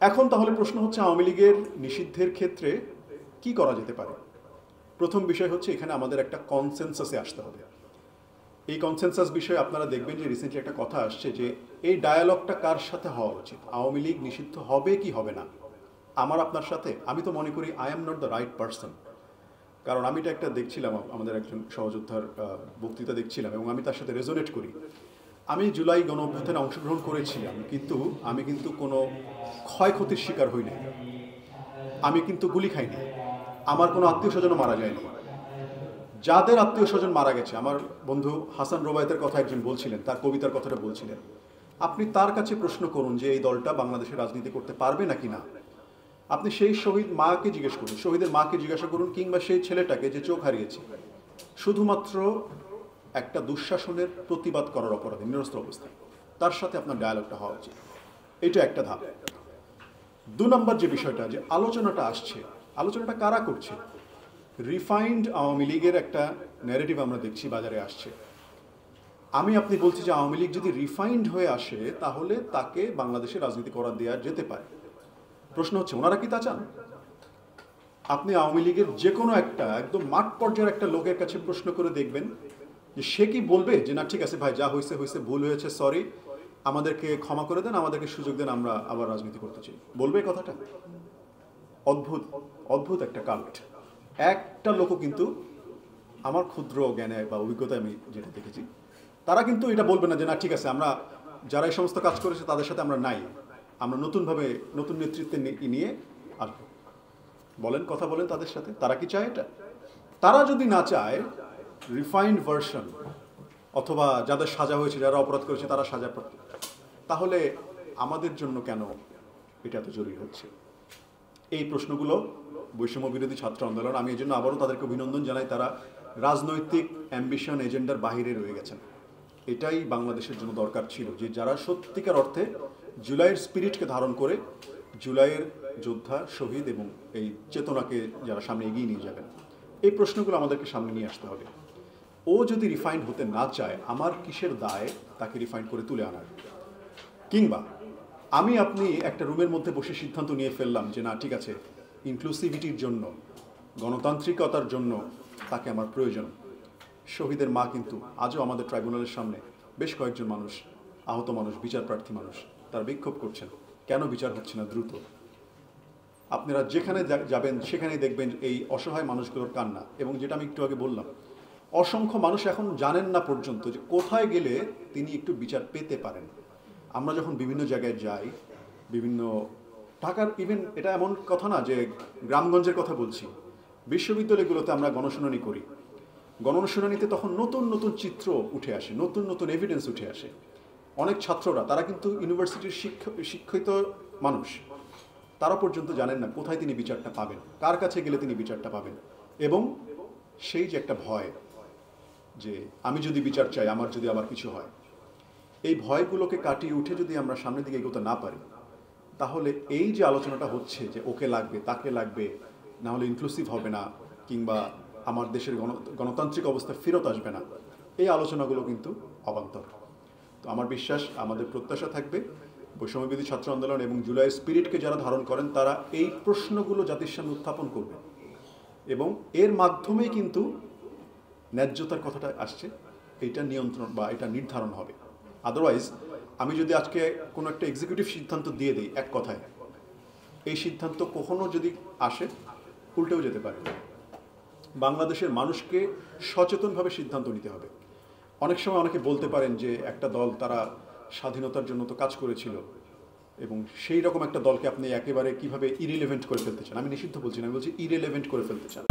এখন তাহলে প্রশ্ন হচ্ছে আওয়ামী লীগের নিষিদ্ধের ক্ষেত্রে কি করা যেতে পারে। প্রথম বিষয় হচ্ছে এখানে আমাদের একটা কনসেনসাসে আসতে হবে। এই কনসেনসাস বিষয়ে আপনারা দেখবেন যে রিসেন্টলি একটা কথা আসছে যে এই ডায়ালগটা কার সাথে হওয়া উচিত, আওয়ামী লীগ নিষিদ্ধ হবে কি হবে না আমার আপনার সাথে। আমি তো মনে করি I am not the right person, কারণ আমি এটা একটা দেখছিলাম, আমাদের একজন সহযোদ্ধার বক্তৃতা দেখছিলাম এবং আমি তার সাথে রেজোনেট করি। আমি জুলাই গণ অভ্যুত্থানে অংশগ্রহণ করেছিলাম, কিন্তু আমি কিন্তু কোনো ক্ষয়ক্ষতির শিকার হই নাই, আমি কিন্তু গুলি খাইনি, আমার কোনো আত্মীয় স্বজনও মারা যায়নি। যাদের আত্মীয় স্বজন মারা গেছে, আমার বন্ধু হাসান রোবায়েতের কথা একজন বলছিলেন, তার কবিতার কথাটা বলছিলেন, আপনি তার কাছে প্রশ্ন করুন যে এই দলটা বাংলাদেশে রাজনীতি করতে পারবে নাকি না। আপনি সেই শহীদ মাকে জিজ্ঞেস করুন, শহীদের মাকে জিজ্ঞাসা করুন, কিংবা সেই ছেলেটাকে যে চোখ হারিয়েছে শুধুমাত্র একটা দুঃশাসনের প্রতিবাদ করার অপরাধে নিরস্ত্র অবস্থায়, তার সাথে আপনার ডায়ালগটা হওয়া উচিত। এটা একটা ধাপ। 2 নম্বর যে বিষয়টা, যে আলোচনাটা আসছে, আলোচনাটা কারা করছে? রিফাইন্ড আওয়ামী লীগের একটা ন্যারেটিভ আমরা দেখছি বাজারে আসছে। আমি আপনি বলছি যে আওয়ামী লীগ যদি রিফাইন্ড হয়ে আসে তাহলে তাকে বাংলাদেশে রাজনীতি করা দেওয়া যেতে পারে। প্রশ্ন হচ্ছে ওনারা কি তা চান? আপনি আওয়ামী লীগের যে কোনো একটা একদম মাঠ পর্যায়ের একটা লোকের কাছে প্রশ্ন করে দেখবেন যে সে কি বলবে যে না ঠিক আছে ভাই, যা হয়েছে হয়েছে, ভুল হয়েছে, সরি, আমাদেরকে ক্ষমা করে দেন, আমাদেরকে সুযোগ দেন, আমরা আবার রাজনীতি করতে চাই। বলবে কথাটা? অদ্ভুত অদ্ভুত একটা কাল্ট। একটা লোকও কিন্তু আমার ক্ষুদ্র জ্ঞানে বা অভিজ্ঞতায় আমি যেটা দেখেছি, তারা কিন্তু এটা বলবে না যে না ঠিক আছে, আমরা যারা এই সমস্ত কাজ করেছে তাদের সাথে আমরা নাই, আমরা নতুনভাবে নতুন নেতৃত্বে নিয়ে আসবো। বলেন, কথা বলেন তাদের সাথে, তারা কি চায় এটা? তারা যদি না চায় রিফাইন্ড ভার্সন, অথবা যাদের সাজা হয়েছে, যারা অপরাধ করেছে তারা সাজা পাচ্ছে, তাহলে আমাদের জন্য কেন এটা এত জরুরি হচ্ছে? এই প্রশ্নগুলো বৈষম্য বিরোধী ছাত্র আন্দোলন, আমি এই জন্য আবারও তাদেরকে অভিনন্দন জানাই, তারা রাজনৈতিক অ্যাম্বিশন এজেন্ডার বাহিরে রয়ে গেছেন। এটাই বাংলাদেশের জন্য দরকার ছিল, যে যারা সত্যিকার অর্থে জুলাইয়ের স্পিরিটকে ধারণ করে জুলাইয়ের যোদ্ধা, শহীদ এবং এই চেতনাকে যারা সামনে এগিয়ে নিয়ে যাবেন, এই প্রশ্নগুলো আমাদেরকে সামনে নিয়ে আসতে হবে। ও যদি রিফাইন্ড হতে না চায়, আমার কিসের দায় তাকে রিফাইন্ড করে তুলে আনার? কিংবা আমি আপনি একটা রুমের মধ্যে বসে সিদ্ধান্ত নিয়ে ফেললাম যে না ঠিক আছে, ইনক্লুসিভিটির জন্য, গণতান্ত্রিকতার জন্য তাকে আমার প্রয়োজন। শহীদের মা কিন্তু আজও আমাদের ট্রাইব্যুনালের সামনে বেশ কয়েকজন মানুষ, আহত মানুষ, বিচার প্রার্থী মানুষ, তারা বিক্ষোভ করছেন, কেন বিচার হচ্ছে না দ্রুত? আপনারা যেখানে যাবেন সেখানেই দেখবেন এই অসহায় মানুষগুলোর কান্না। এবং যেটা আমি একটু আগে বললাম, অসংখ্য মানুষ এখন জানেন না পর্যন্ত যে কোথায় গেলে তিনি একটু বিচার পেতে পারেন। আমরা যখন বিভিন্ন জায়গায় যাই, বিভিন্ন ঢাকার, ইভেন এটা এমন কথা না যে গ্রামগঞ্জের কথা বলছি, বিশ্ববিদ্যালয়গুলোতে আমরা গণশুনানি করি, গণশুনানিতে তখন নতুন নতুন চিত্র উঠে আসে, নতুন নতুন এভিডেন্স উঠে আসে। অনেক ছাত্ররা, তারা কিন্তু ইউনিভার্সিটির শিক্ষিত মানুষ, তারা পর্যন্ত জানেন না কোথায় তিনি বিচারটা পাবেন, কার কাছে গেলে তিনি বিচারটা পাবেন। এবং সেই যে একটা ভয়, যে আমি যদি বিচার চাই, আমার যদি আবার কিছু হয়, এই ভয়গুলোকে কাটিয়ে উঠে যদি আমরা সামনের দিকে এগোতে না পারি, তাহলে এই যে আলোচনাটা হচ্ছে যে ওকে লাগবে, তাকে লাগবে, না হলে ইনক্লুসিভ হবে না, কিংবা আমার দেশের গণতান্ত্রিক অবস্থা ফেরত আসবে না, এই আলোচনাগুলো কিন্তু অবান্তর। তো আমার বিশ্বাস, আমাদের প্রত্যাশা থাকবে বৈষম্যবিরোধী ছাত্র আন্দোলন এবং জুলাইয়ের স্পিরিটকে যারা ধারণ করেন, তারা এই প্রশ্নগুলো জাতির সামনে উত্থাপন করবে এবং এর মাধ্যমেই কিন্তু ন্যায্যতার কথাটা আসছে, এইটা নিয়ন্ত্রণ বা এটা নির্ধারণ হবে। আদারওয়াইজ আমি যদি আজকে কোনো একটা এক্সিকিউটিভ সিদ্ধান্ত দিয়ে দিই এক কথায়, এই সিদ্ধান্ত কখনো যদি আসে উল্টেও যেতে পারে। বাংলাদেশের মানুষকে সচেতনভাবে সিদ্ধান্ত নিতে হবে। অনেক সময় অনেকে বলতে পারেন যে একটা দল, তারা স্বাধীনতার জন্য তো কাজ করেছিল, এবং সেই রকম একটা দলকে আপনি একেবারে কিভাবে ইরিলেভেন্ট করে ফেলতে চান। আমি নিষিদ্ধ বলছি না, আমি বলছি ইরিলেভেন্ট করে ফেলতে চান।